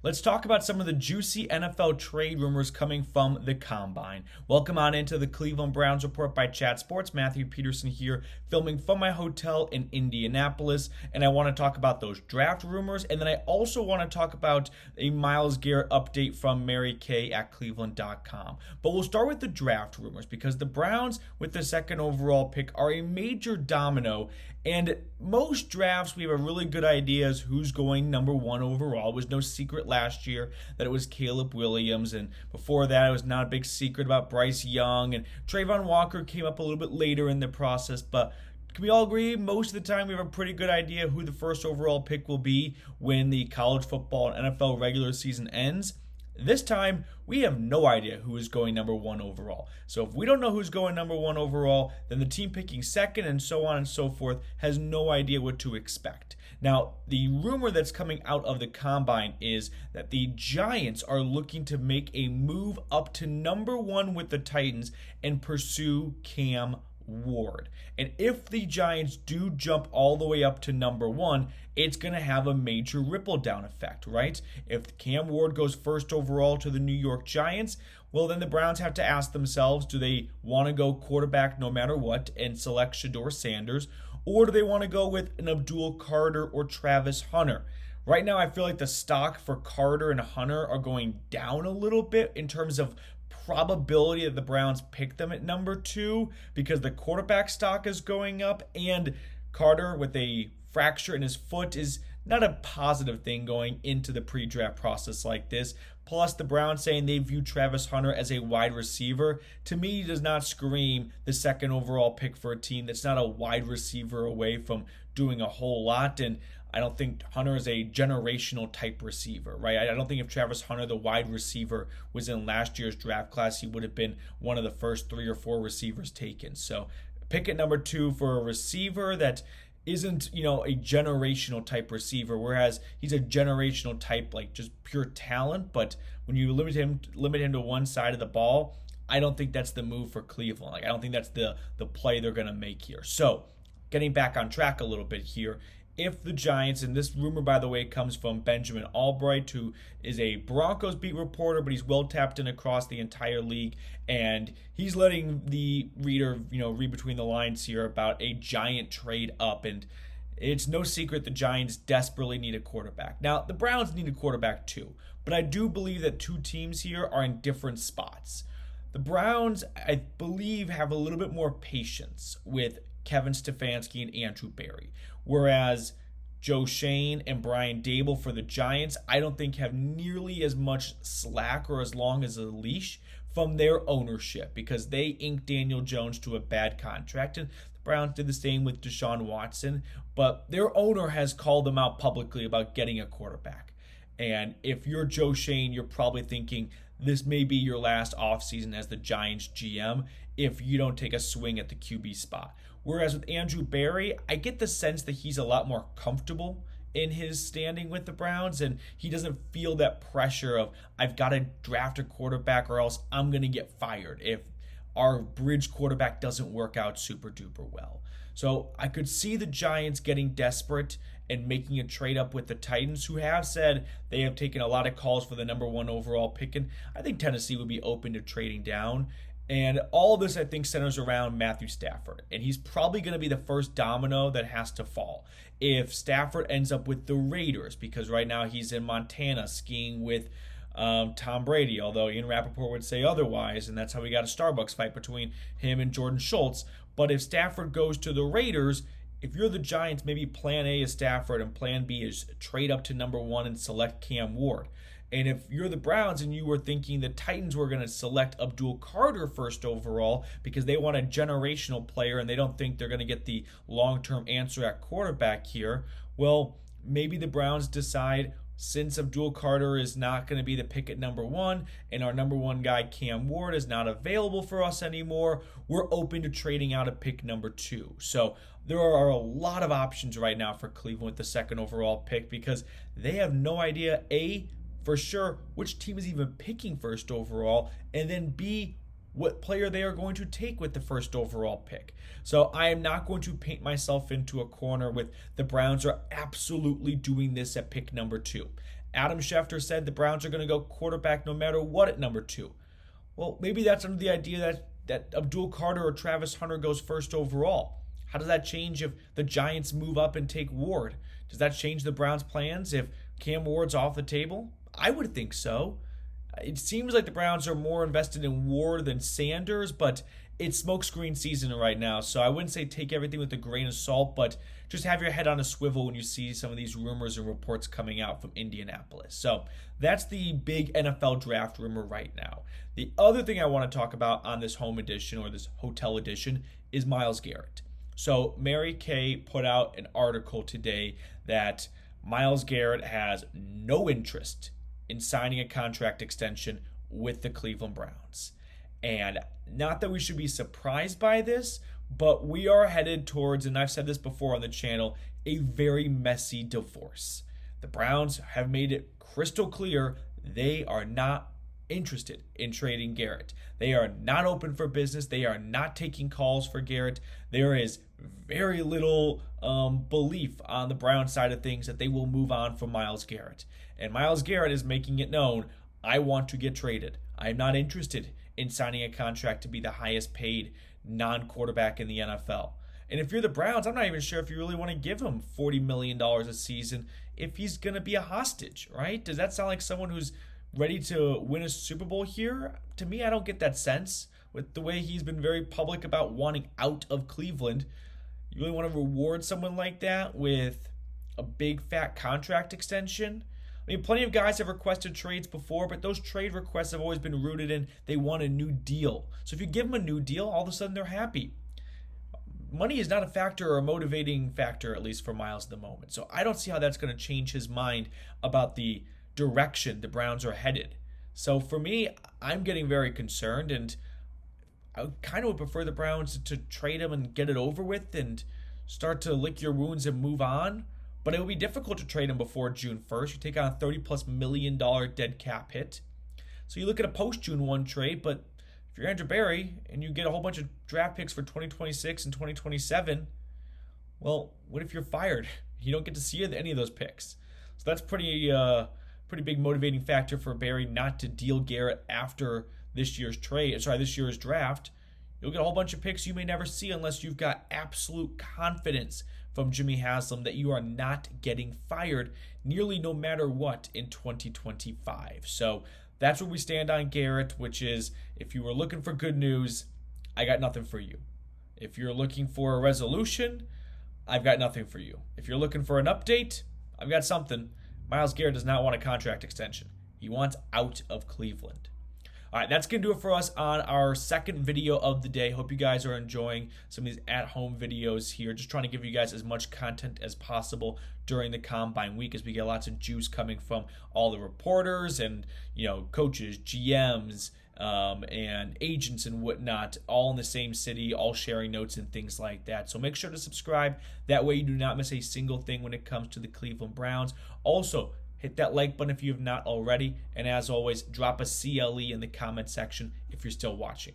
Let's talk about some of the juicy NFL trade rumors coming from the Combine. Welcome on into the Cleveland Browns Report by Chat Sports. Matthew Peterson here, filming from my hotel in Indianapolis, and I want to talk about those draft rumors, and then I also want to talk about a Myles Garrett update from Mary Kay at Cleveland.com. But we'll start with the draft rumors because the Browns, with the second overall pick, are a major domino. And most drafts, we have a really good idea as who's going number one overall. It was no secret last year that it was Caleb Williams. And before that, it was not a big secret about Bryce Young. And Trayvon Walker came up a little bit later in the process. But can we all agree most of the time we have a pretty good idea who the first overall pick will be when the college football and NFL regular season ends? This time, we have no idea who is going number one overall. So if we don't know who's going number one overall, then the team picking second and so on and so forth has no idea what to expect. Now, the rumor that's coming out of the Combine is that the Giants are looking to make a move up to number one with the Titans and pursue Cam Ward. And if the Giants do jump all the way up to number one, it's going to have a major ripple down effect, right? If Cam Ward goes first overall to the New York Giants, well, then the Browns have to ask themselves, do they want to go quarterback no matter what and select Shedeur Sanders, or do they want to go with an Abdul Carter or Travis Hunter? Right now, I feel like the stock for Carter and Hunter are going down a little bit in terms of probability that the Browns pick them at number two because the quarterback stock is going up, and Carter with a fracture in his foot is not a positive thing going into the pre-draft process like this. Plus, the Browns saying they view Travis Hunter as a wide receiver, to me, does not scream the second overall pick for a team that's not a wide receiver away from doing a whole lot. And I don't think Hunter is a generational type receiver, right? I don't think if Travis Hunter, the wide receiver, was in last year's draft class, he would have been one of the first 3 or 4 receivers taken. So pick at number 2 for a receiver that isn't, a generational type receiver, whereas he's a generational type, like just pure talent. But when you limit him to one side of the ball, I don't think that's the move for Cleveland. Like, I don't think that's the play they're going to make here. So getting back on track a little bit here, if the Giants, and this rumor, by the way, comes from Benjamin Albright, who is a Broncos beat reporter, but he's well tapped in across the entire league, and he's letting the reader, read between the lines here about a Giant trade up, and it's no secret the Giants desperately need a quarterback. Now, the Browns need a quarterback too, but I do believe that two teams here are in different spots. The Browns, I believe, have a little bit more patience with Kevin Stefanski and Andrew Berry, whereas Joe Shane and Brian Dable for the Giants, I don't think have nearly as much slack or as long as a leash from their ownership because they inked Daniel Jones to a bad contract, and the Browns did the same with Deshaun Watson, but their owner has called them out publicly about getting a quarterback. And if you're Joe Shane, you're probably thinking this may be your last offseason as the Giants GM if you don't take a swing at the QB spot. Whereas with Andrew Berry, I get the sense that he's a lot more comfortable in his standing with the Browns, and he doesn't feel that pressure of, I've got to draft a quarterback or else I'm going to get fired if our bridge quarterback doesn't work out super duper well. So I could see the Giants getting desperate and making a trade up with the Titans, who have said they have taken a lot of calls for the number 1 overall pick, and I think Tennessee would be open to trading down. And all this, I think, centers around Matthew Stafford. And he's probably going to be the first domino that has to fall. If Stafford ends up with the Raiders, because right now he's in Montana skiing with Tom Brady, although Ian Rappaport would say otherwise, and that's how we got a Starbucks fight between him and Jordan Schultz. But if Stafford goes to the Raiders, if you're the Giants, maybe plan A is Stafford and plan B is trade up to number 1 and select Cam Ward. And if you're the Browns and you were thinking the Titans were going to select Abdul Carter first overall because they want a generational player and they don't think they're going to get the long-term answer at quarterback here, well, maybe the Browns decide, since Abdul Carter is not going to be the pick at number 1 and our number 1 guy Cam Ward is not available for us anymore, we're open to trading out at pick number 2. So there are a lot of options right now for Cleveland with the second overall pick because they have no idea, A, for sure, which team is even picking first overall, and then B, what player they are going to take with the first overall pick. So I am not going to paint myself into a corner with the Browns are absolutely doing this at pick number 2. Adam Schefter said the Browns are going to go quarterback no matter what at number 2. Well, maybe that's under the idea that Abdul Carter or Travis Hunter goes first overall. How does that change if the Giants move up and take Ward? Does that change the Browns' plans if Cam Ward's off the table? I would think so. It seems like the Browns are more invested in Ward than Sanders, but it's smokescreen season right now, so I wouldn't say take everything with a grain of salt, but just have your head on a swivel when you see some of these rumors and reports coming out from Indianapolis. So that's the big NFL draft rumor right now. The other thing I want to talk about on this home edition or this hotel edition is Myles Garrett. So Mary Kay put out an article today that Myles Garrett has no interest in signing a contract extension with the Cleveland Browns. And not that we should be surprised by this, but we are headed towards, and I've said this before on the channel, a very messy divorce. The Browns have made it crystal clear they are not interested in trading Garrett. They are not open for business. They are not taking calls for Garrett. There is very little belief on the Browns side of things that they will move on from Myles Garrett. And Myles Garrett is making it known, I want to get traded. I am not interested in signing a contract to be the highest paid non-quarterback in the NFL. And if you're the Browns, I'm not even sure if you really want to give him $40 million a season if he's going to be a hostage, right? Does that sound like someone who's ready to win a Super Bowl here? To me, I don't get that sense. With the way he's been very public about wanting out of Cleveland, you really want to reward someone like that with a big fat contract extension? I mean, plenty of guys have requested trades before, but those trade requests have always been rooted in they want a new deal. So if you give them a new deal, all of a sudden they're happy. Money is not a factor or a motivating factor, at least for Myles at the moment. So I don't see how that's going to change his mind about the direction the Browns are headed. So for me, I'm getting very concerned, and I kind of would prefer the Browns to trade him and get it over with and start to lick your wounds and move on. But it will be difficult to trade him before June 1st. You take on a $30+ million dead cap hit. So you look at a post-June 1 trade, but if you're Andrew Berry and you get a whole bunch of draft picks for 2026 and 2027, well, what if you're fired? You don't get to see any of those picks. So that's pretty big motivating factor for Berry not to deal Garrett after this year's draft. You'll get a whole bunch of picks you may never see unless you've got absolute confidence from Jimmy Haslam that you are not getting fired nearly no matter what in 2025. So that's where we stand on Garrett, which is, if you were looking for good news, I got nothing for you. If you're looking for a resolution, I've got nothing for you. If you're looking for an update, I've got something. Myles Garrett does not want a contract extension. He wants out of Cleveland. All right, that's going to do it for us on our second video of the day. Hope you guys are enjoying some of these at-home videos here. Just trying to give you guys as much content as possible during the Combine week as we get lots of juice coming from all the reporters and, coaches, GMs, and agents and whatnot, all in the same city, all sharing notes and things like that. So make sure to subscribe. That way you do not miss a single thing when it comes to the Cleveland Browns. Also, hit that like button if you have not already. And as always, drop a CLE in the comment section if you're still watching.